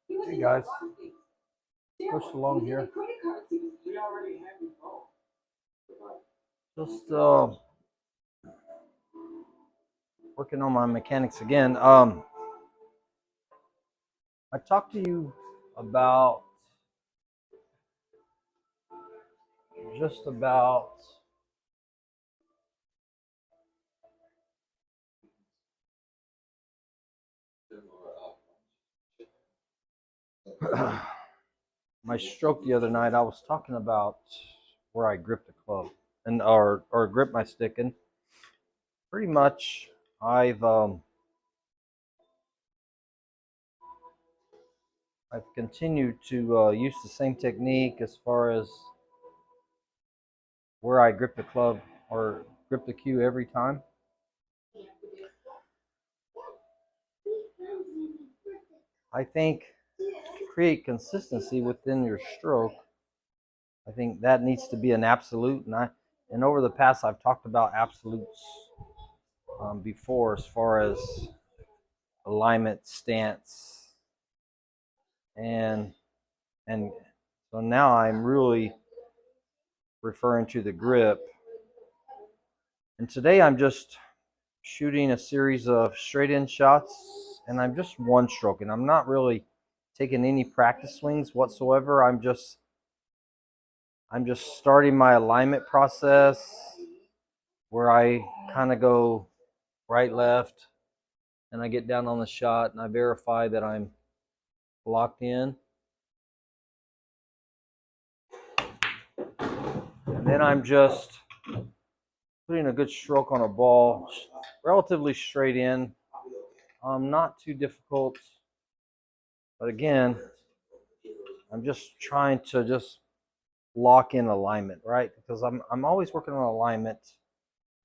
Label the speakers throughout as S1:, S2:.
S1: Hey guys, Coach DeLong here. Just working on my mechanics again. I talked to you about just about my stroke the other night. I was talking about where I grip the club and or grip my stick, and pretty much I've continued to use the same technique as far as where I grip the club or grip the cue every time. I think to create consistency within your stroke, I think that needs to be an absolute. And over the past, I've talked about absolutes before, as far as alignment, stance, and so now I'm really referring to the grip. And today I'm just shooting a series of straight in shots, and I'm just one stroking. I'm not really taking any practice swings whatsoever. I'm just starting my alignment process where I kind of go right, left, and I get down on the shot and I verify that I'm locked in. And then I'm just putting a good stroke on a ball, relatively straight in. Not too difficult, but again, I'm just trying to just lock in alignment, right? Because I'm always working on alignment.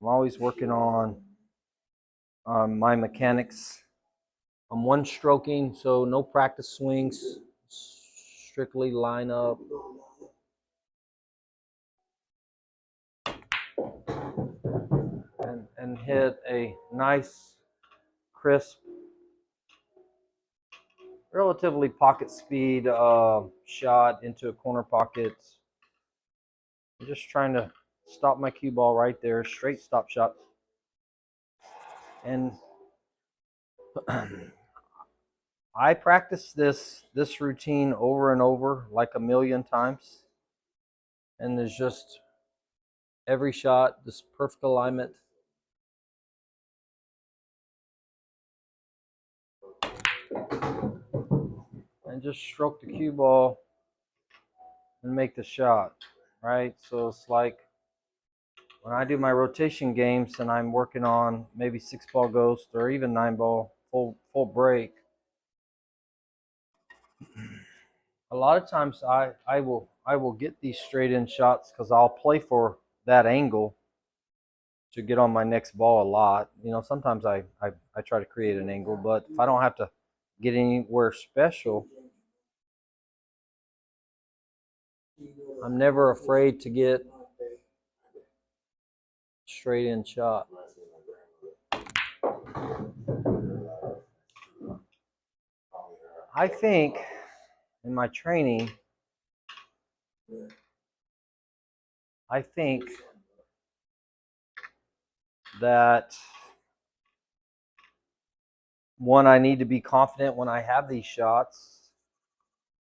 S1: I'm always working on my mechanics. I'm one stroking, so no practice swings, strictly line up. And hit a nice, crisp, relatively pocket speed shot into a corner pocket. I'm just trying to stop my cue ball right there, straight stop shot. And I practice this routine over and over like a million times. And there's just every shot, this perfect alignment. And just stroke the cue ball and make the shot, right? So it's like when I do my rotation games and I'm working on maybe 6-ball ghost or even 9-ball full break, a lot of times I will get these straight in shots because I'll play for that angle to get on my next ball a lot. You know, sometimes I try to create an angle, but if I don't have to get anywhere special, I'm never afraid to get straight in shot. I think in my training, I think that one, I need to be confident when I have these shots,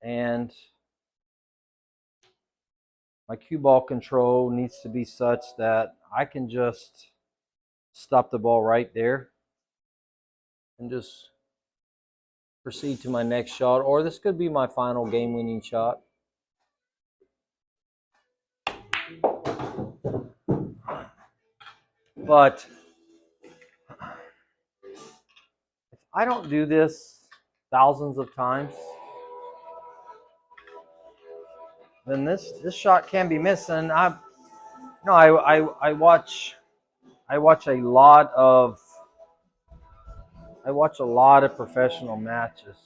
S1: and my cue ball control needs to be such that I can just stop the ball right there and just proceed to my next shot, or this could be my final game-winning shot. But if I don't do this thousands of times, then this shot can be missed. And I watch a lot of professional matches.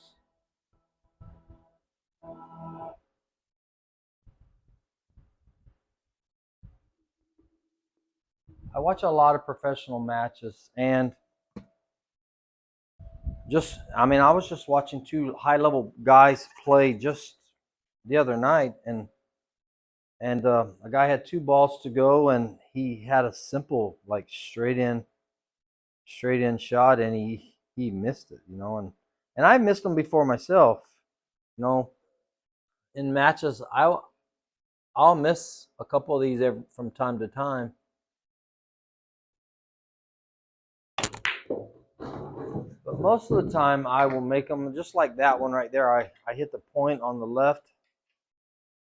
S1: I watch a lot of professional matches, and I was just watching two high-level guys play just the other night, and a guy had two balls to go, and he had a simple like straight in shot, and he missed it, and I missed them before myself, you know. In matches, I'll miss a couple of these from time to time. But most of the time, I will make them just like that one right there. I hit the point on the left.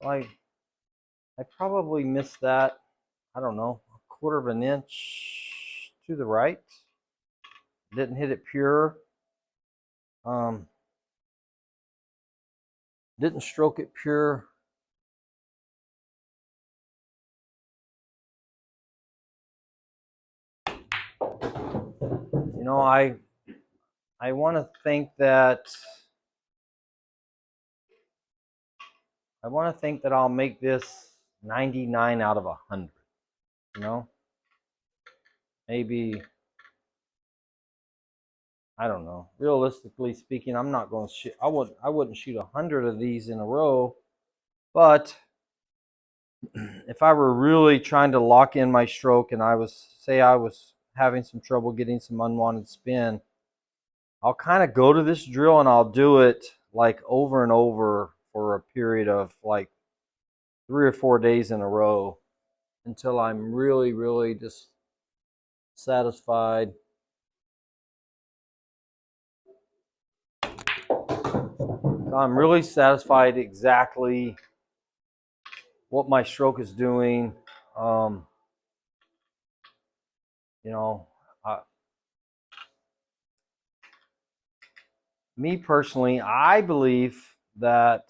S1: I probably missed that, I don't know, a quarter of an inch to the right. Didn't hit it pure. Didn't stroke it pure. You know, I want to think that I'll make this 99 out of 100. You know, maybe, I don't know. Realistically speaking, I'm not going to shoot. I wouldn't shoot 100 of these in a row. But if I were really trying to lock in my stroke, and I was having some trouble getting some unwanted spin, I'll kind of go to this drill and I'll do it like over and over for a period of like 3 or 4 days in a row until I'm really, really just satisfied. I'm really satisfied exactly what my stroke is doing. You know, me personally, I believe that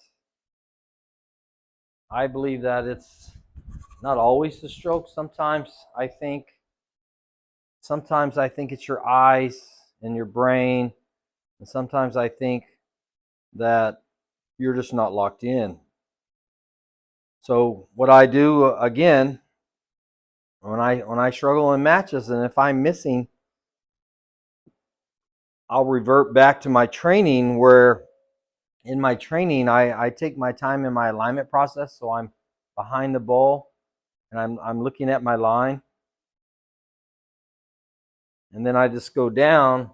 S1: it's not always the stroke. Sometimes I think it's your eyes and your brain, and sometimes I think that you're just not locked in. So what I do again, when I struggle in matches, and if I'm missing, I'll revert back to my training, where in my training I take my time in my alignment process, so I'm behind the ball and I'm looking at my line, and then I just go down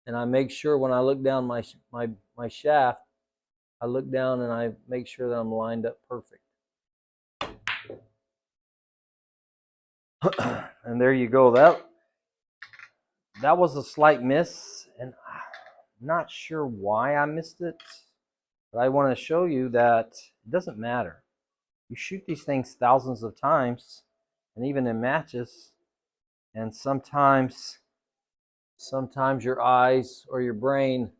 S1: and I make sure when I look down my shaft, I look down and I make sure that I'm lined up perfect. And there you go. That was a slight miss, and I'm not sure why I missed it, but I want to show you that it doesn't matter. You shoot these things thousands of times, and even in matches, and sometimes your eyes or your brain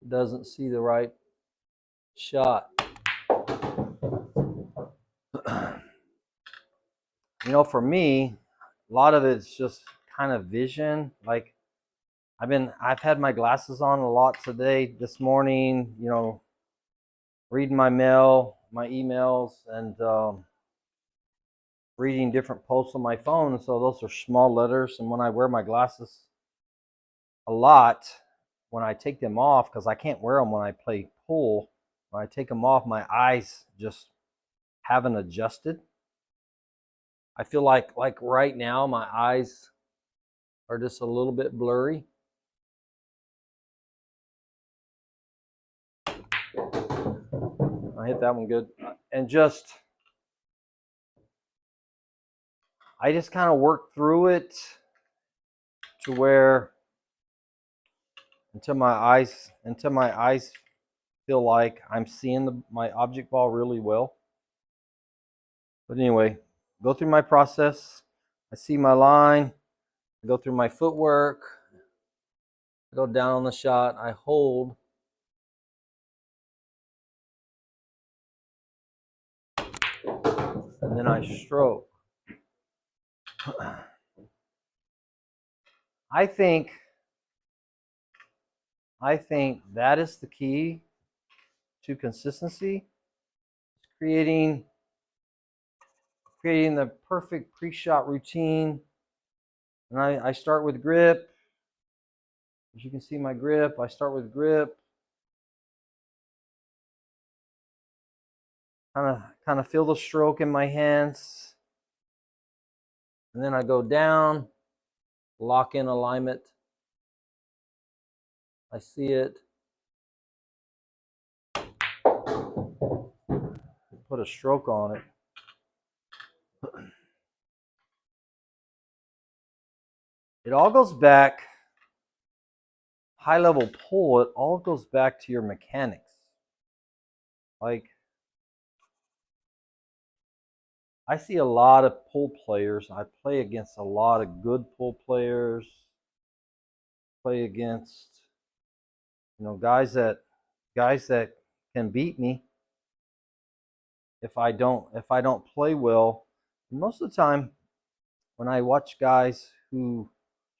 S1: doesn't see the right shot. You know, for me, a lot of it's just kind of vision. Like I've had my glasses on a lot today, this morning, reading my mail, my emails, and reading different posts on my phone. So those are small letters, and when I wear my glasses a lot, when I take them off, because I can't wear them when I play pool, when I take them off, my eyes just haven't adjusted. I feel like right now my eyes are just a little bit blurry. I hit that one good. And I just kind of work through it to where until my eyes feel like I'm seeing my object ball really well. But anyway, go through my process. I see my line. I go through my footwork. I go down on the shot. I hold. And then I stroke. I think that is the key to consistency. creating the perfect pre-shot routine. And I start with grip. As you can see my grip, I start with grip. Kind of feel the stroke in my hands. And then I go down, lock in alignment. I see it. Put a stroke on it. It all goes back, high level pull, it all goes back to your mechanics. Like, I see a lot of pull players. I play against a lot of good pull players. Play against, guys that can beat me if I don't play well. Most of the time, when I watch guys who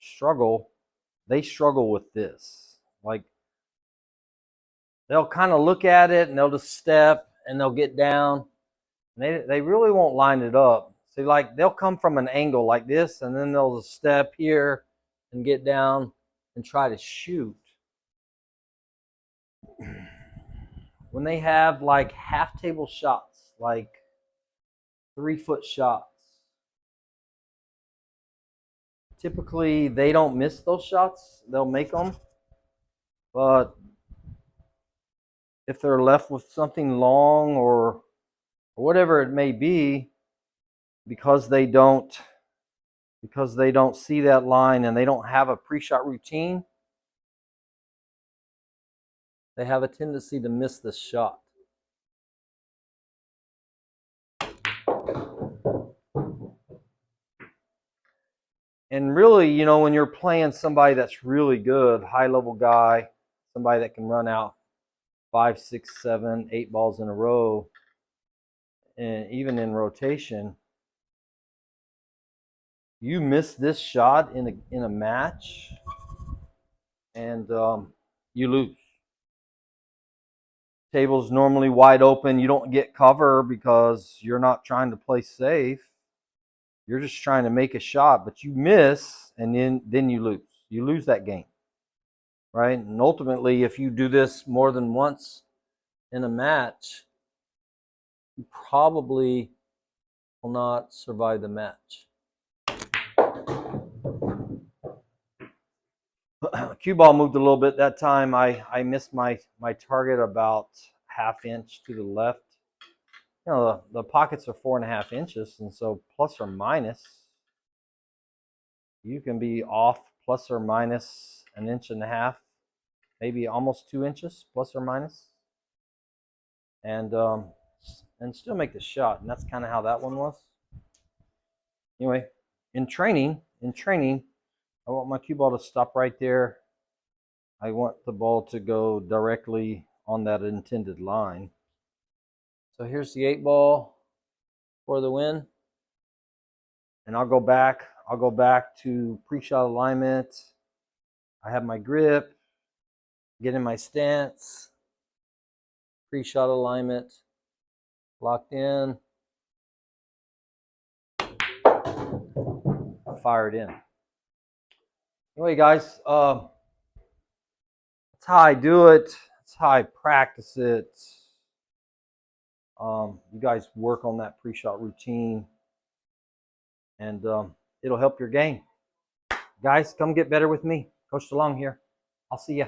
S1: struggle, they struggle with this. Like, they'll kind of look at it and they'll just step and they'll get down. They really won't line it up. See, like, they'll come from an angle like this, and then they'll just step here and get down and try to shoot. When they have like half table shots, like 3-foot shots, typically they don't miss those shots. They'll make them. But if they're left with something long or whatever it may be, because they don't see that line and they don't have a pre-shot routine, they have a tendency to miss this shot. And really, when you're playing somebody that's really good, high-level guy, somebody that can run out 5, 6, 7, 8 balls in a row, and even in rotation, you miss this shot in a match, and you lose. Table's normally wide open. You don't get cover because you're not trying to play safe. You're just trying to make a shot, but you miss, and then you lose. You lose that game, right? And ultimately, if you do this more than once in a match, you probably will not survive the match. Cue ball moved a little bit that time. I missed my target about ½ inch to the left. The pockets are 4.5 inches, and so plus or minus, you can be off plus or minus 1.5 inches, maybe almost 2 inches plus or minus, and still make the shot. And that's kind of how that one was. Anyway, in training, I want my cue ball to stop right there. I want the ball to go directly on that intended line. So here's the 8 ball for the win. And I'll go back to pre-shot alignment. I have my grip, get in my stance, pre-shot alignment, locked in, fire it in. Anyway, guys, that's how I do it. That's how I practice it. You guys work on that pre-shot routine, and it'll help your game. Guys, come get better with me. Coach DeLong here. I'll see ya.